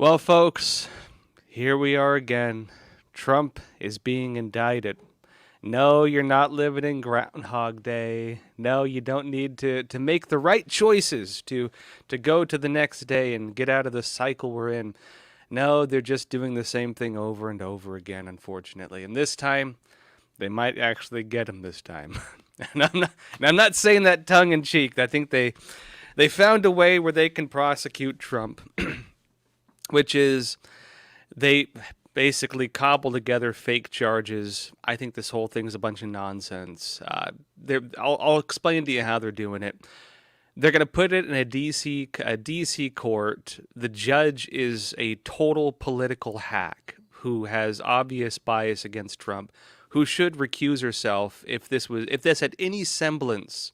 Well, folks, here we are again. Trump is being indicted. No, you're not living in Groundhog Day. No, you don't need to make the right choices to go to the next day and get out of the cycle we're in. No, they're just doing the same thing over and over again, unfortunately. And this time, they might actually get him this time. And I'm not saying that tongue in cheek. I think they found a way where they can prosecute Trump, which is they basically cobble together fake charges. I think this whole thing's a bunch of nonsense. I'll explain to you how they're doing it. They're going to put it in a DC court. The judge is a total political hack who has obvious bias against Trump, who should recuse herself if this had any semblance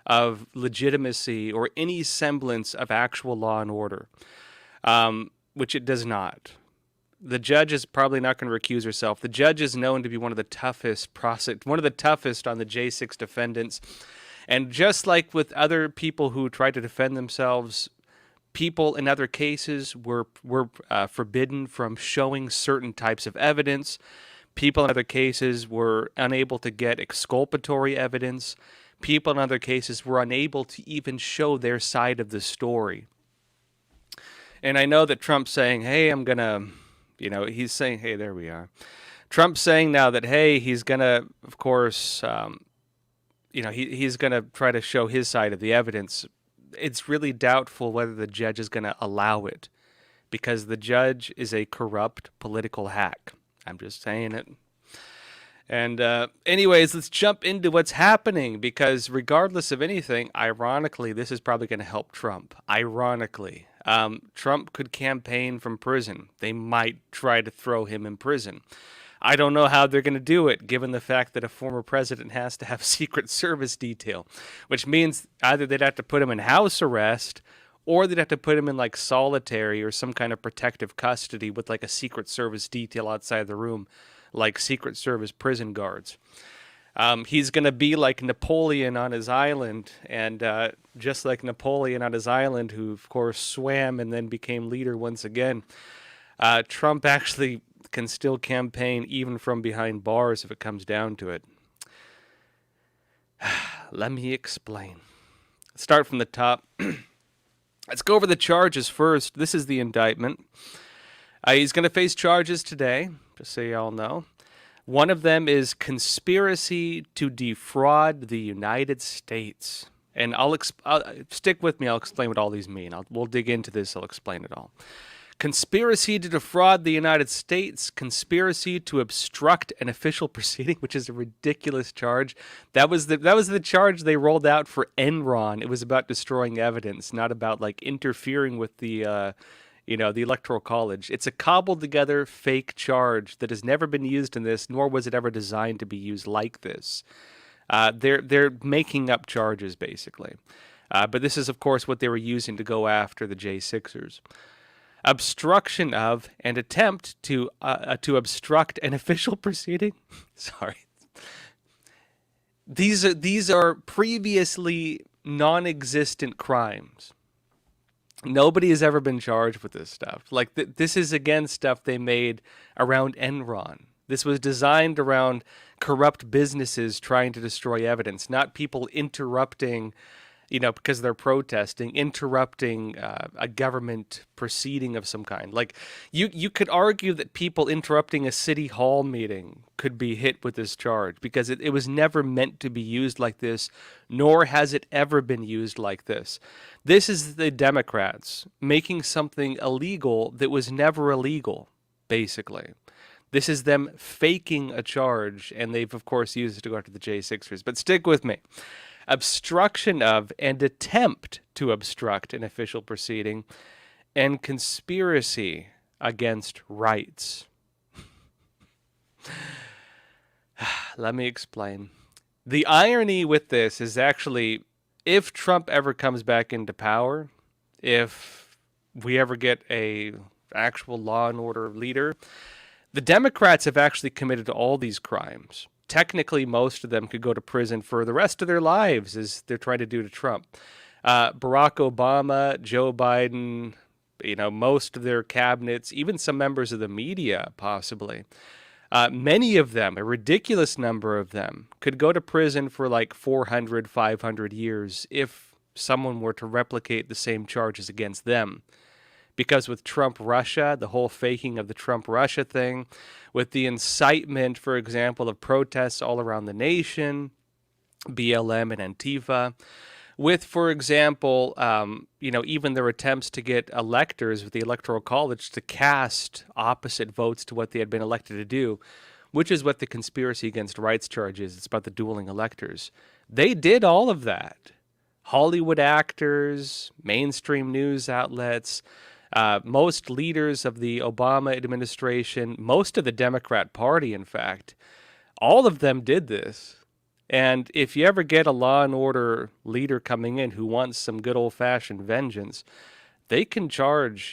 of legitimacy or any semblance of actual law and order, which it does not. The judge is probably not going to recuse herself. The judge is known to be one of the toughest on the J6 defendants. And just like with other people who tried to defend themselves, people in other cases were forbidden from showing certain types of evidence. People in other cases were unable to get exculpatory evidence. People in other cases were unable to even show their side of the story. And I know that Trump's saying, hey, he's saying, hey, there we are. Trump's saying now that, hey, he's going to, of course, he's going to try to show his side of the evidence. It's really doubtful whether the judge is going to allow it because the judge is a corrupt political hack. I'm just saying it. And anyways, let's jump into what's happening because regardless of anything, ironically, this is probably going to help Trump. Ironically, Trump could campaign from prison. They might try to throw him in prison. I don't know how they're going to do it, given the fact that a former president has to have Secret Service detail, which means either they'd have to put him in house arrest or they'd have to put him in like solitary or some kind of protective custody with like a Secret Service detail outside the room, like Secret Service prison guards. He's going to be like Napoleon on his island, and just like Napoleon on his island, who, of course, swam and then became leader once again, Trump actually can still campaign even from behind bars if it comes down to it. Let me explain. Let's start from the top. Let's go over the charges first. This is the indictment. He's going to face charges today, just so you all know. One of them is conspiracy to defraud the United States. And I'll stick with me. I'll explain what all these mean. We'll dig into this. I'll explain it all. Conspiracy to defraud the United States, conspiracy to obstruct an official proceeding, which is a ridiculous charge. That was the charge they rolled out for Enron. It was about destroying evidence, not about like interfering with the Electoral College. It's a cobbled together fake charge that has never been used in this, nor was it ever designed to be used like this. They're making up charges basically, but this is of course what they were using to go after the J6ers. Obstruction of and attempt to obstruct an official proceeding. Sorry. These are previously non-existent crimes. Nobody has ever been charged with this stuff. Like this is again stuff they made around Enron. This was designed around corrupt businesses trying to destroy evidence, not people interrupting, because they're protesting, interrupting a government proceeding of some kind. Like you could argue that people interrupting a city hall meeting could be hit with this charge because it was never meant to be used like this, nor has it ever been used like this. This is the Democrats making something illegal that was never illegal, basically. This is them faking a charge, and they've, of course, used it to go after the J6ers. But stick with me. Obstruction of and attempt to obstruct an official proceeding and conspiracy against rights. Let me explain. The irony with this is actually, if Trump ever comes back into power, if we ever get a actual law and order leader, the Democrats have actually committed all these crimes. Technically, most of them could go to prison for the rest of their lives, as they're trying to do to Trump. Barack Obama, Joe Biden, most of their cabinets, even some members of the media, possibly. Many of them, a ridiculous number of them, could go to prison for like 400, 500 years if someone were to replicate the same charges against them. Because with Trump Russia, the whole faking of the Trump Russia thing, with the incitement, for example, of protests all around the nation, BLM and Antifa, with, for example, even their attempts to get electors with the Electoral College to cast opposite votes to what they had been elected to do, which is what the conspiracy against rights charge is. It's about the dueling electors. They did all of that. Hollywood actors, mainstream news outlets, most leaders of the Obama administration, most of the Democrat Party, in fact, all of them did this. And if you ever get a law and order leader coming in who wants some good old-fashioned vengeance, they can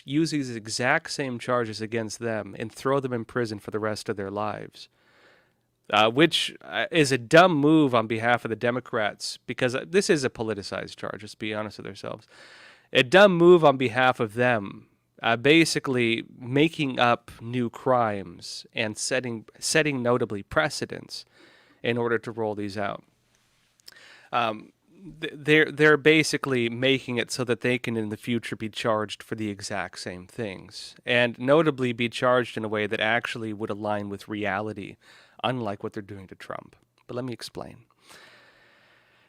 use these exact same charges against them and throw them in prison for the rest of their lives. Which is a dumb move on behalf of the Democrats, because this is a politicized charge, let's be honest with ourselves. A dumb move on behalf of them, basically making up new crimes and setting notably precedents in order to roll these out. They're basically making it so that they can in the future be charged for the exact same things, and notably be charged in a way that actually would align with reality, unlike what they're doing to Trump. But let me explain.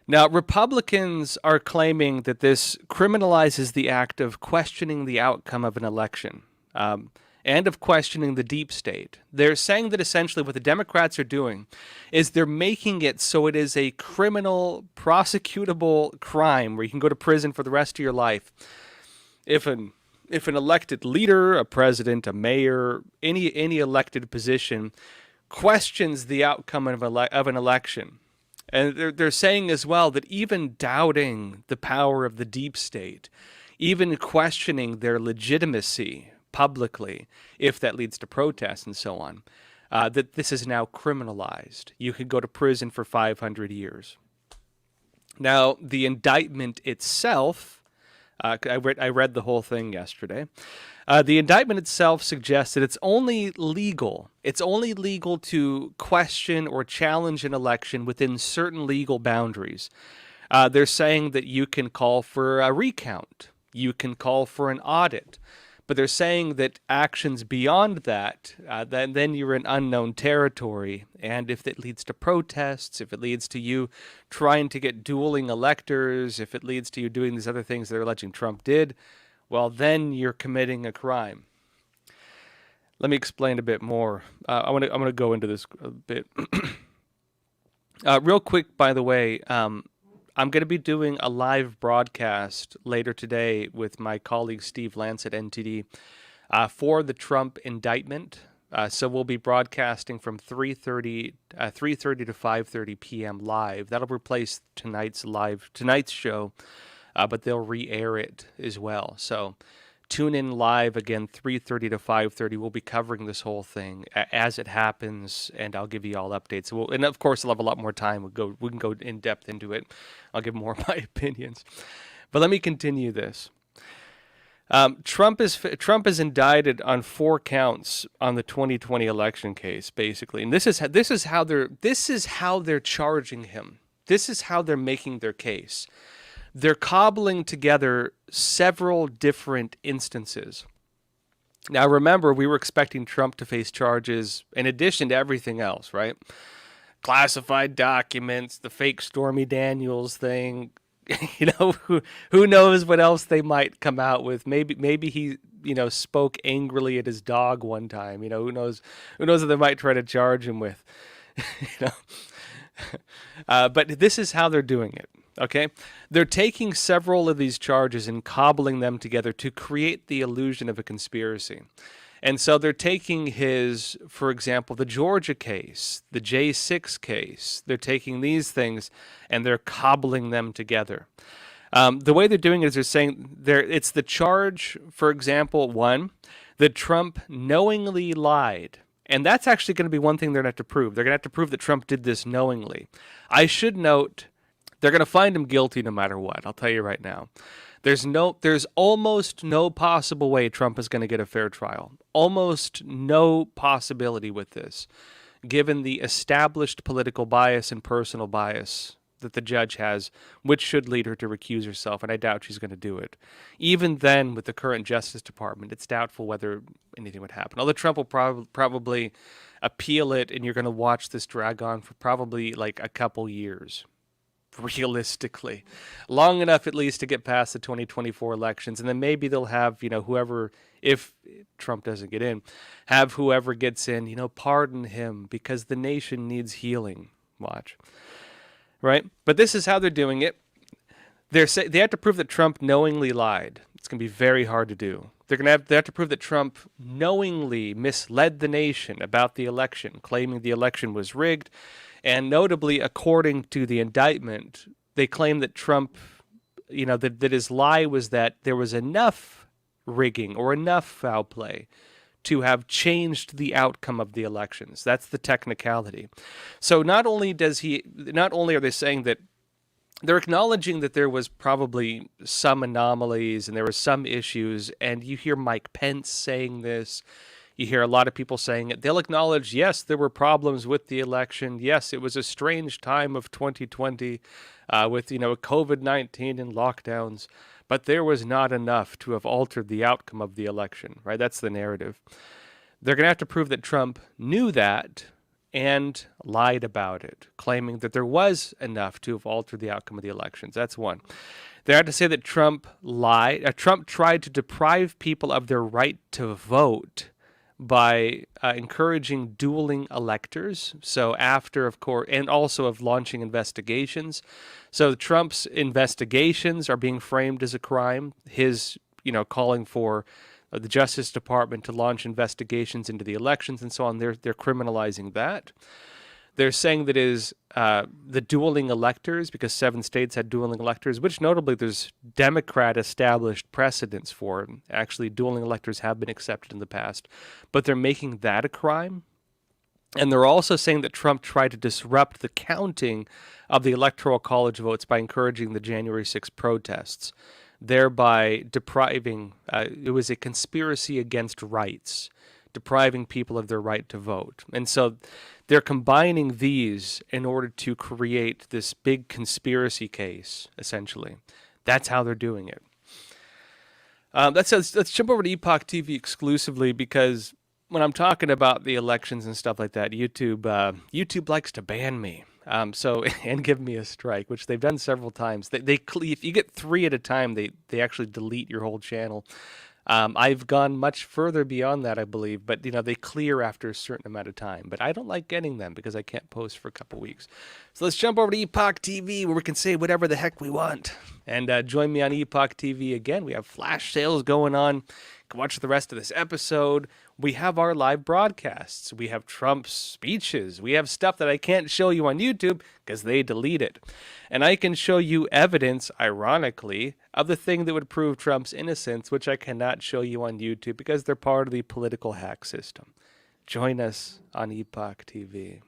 Now, Republicans are claiming that this criminalizes the act of questioning the outcome of an election, and of questioning the deep state. They're saying that essentially what the Democrats are doing is they're making it so it is a criminal, prosecutable crime where you can go to prison for the rest of your life if an elected leader, a president, a mayor, any elected position questions the outcome of an election. And they're saying as well that even doubting the power of the deep state, even questioning their legitimacy publicly, if that leads to protests and so on, that this is now criminalized. You could go to prison for 500 years. Now, the indictment itself, I read the whole thing yesterday. The indictment itself suggests that it's only legal to question or challenge an election within certain legal boundaries. They're saying that you can call for a recount, you can call for an audit, but they're saying that actions beyond that, then you're in unknown territory. And if it leads to protests, if it leads to you trying to get dueling electors, if it leads to you doing these other things they're alleging Trump did, well, then you're committing a crime. Let me explain a bit more. I'm gonna go into this a bit. Real quick, by the way, I'm going to be doing a live broadcast later today with my colleague Steve Lance at NTD for the Trump indictment. So we'll be broadcasting from 3:30 to 5:30 p.m. live. That'll replace tonight's show, but they'll re-air it as well. So tune in live again, 3:30 to 5:30. We'll be covering this whole thing as it happens, and I'll give you all updates. And of course, I'll have a lot more time. We can go in depth into it. I'll give more of my opinions. But let me continue this. Trump is indicted on 4 counts on the 2020 election case, basically, and this is how they're charging him. This is how they're making their case. They're cobbling together several different instances. Now, remember, we were expecting Trump to face charges in addition to everything else, right? Classified documents, the fake Stormy Daniels thing. Who knows what else they might come out with? Maybe he, spoke angrily at his dog one time. Who knows what they might try to charge him with. But this is how they're doing it. Okay, they're taking several of these charges and cobbling them together to create the illusion of a conspiracy. And so they're taking for example, the Georgia case, the J6 case. They're taking these things and they're cobbling them together. The way they're doing it is they're saying it's the charge, for example, 1, that Trump knowingly lied. And that's actually going to be one thing they're going to have to prove. They're going to have to prove that Trump did this knowingly. I should note, they're going to find him guilty no matter what. I'll tell you right now. There's almost no possible way Trump is going to get a fair trial. Almost no possibility with this, given the established political bias and personal bias that the judge has, which should lead her to recuse herself, and I doubt she's going to do it. Even then, with the current Justice Department, it's doubtful whether anything would happen. Although Trump will probably appeal it, and you're going to watch this drag on for probably like a couple years, realistically. Long enough, at least, to get past the 2024 elections, and then maybe they'll have, whoever, if Trump doesn't get in, have whoever gets in, pardon him because the nation needs healing. Watch. Right? But this is how they're doing it. They have to prove that Trump knowingly lied. It's going to be very hard to do. They have to prove that Trump knowingly misled the nation about the election, claiming the election was rigged. And notably, according to the indictment, they claim that Trump, that his lie was that there was enough rigging or enough foul play to have changed the outcome of the elections. That's the technicality. So not only are they saying that they're acknowledging that there was probably some anomalies and there were some issues, and you hear Mike Pence saying this. You hear a lot of people saying it. They'll acknowledge, yes, there were problems with the election. Yes, it was a strange time of 2020 with, COVID-19 and lockdowns, but there was not enough to have altered the outcome of the election, right? That's the narrative. They're going to have to prove that Trump knew that and lied about it, claiming that there was enough to have altered the outcome of the elections. That's one. They have to say that Trump lied. Trump tried to deprive people of their right to vote by encouraging dueling electors. So after, of course, and also of launching investigations. So Trump's investigations are being framed as a crime. His, calling for the Justice Department to launch investigations into the elections and so on, they're criminalizing that. They're saying that is the dueling electors, because 7 states had dueling electors, which notably there's Democrat-established precedents for. Actually, dueling electors have been accepted in the past. But they're making that a crime. And they're also saying that Trump tried to disrupt the counting of the Electoral College votes by encouraging the January 6 protests, thereby depriving, it was a conspiracy against rights, depriving people of their right to vote. And so they're combining these in order to create this big conspiracy case, essentially. That's how they're doing it. Let's jump over to Epoch TV exclusively, because when I'm talking about the elections and stuff like that, YouTube likes to ban me. And give me a strike, which they've done several times. If you get 3 at a time, they actually delete your whole channel. I've gone much further beyond that, I believe, but they clear after a certain amount of time. But I don't like getting them because I can't post for a couple weeks. So let's jump over to Epoch TV, where we can say whatever the heck we want. And join me on Epoch TV again. We have flash sales going on. You can watch the rest of this episode. We have our live broadcasts. We have Trump's speeches. We have stuff that I can't show you on YouTube because they delete it. And I can show you evidence, ironically, of the thing that would prove Trump's innocence, which I cannot show you on YouTube because they're part of the political hack system. Join us on Epoch TV.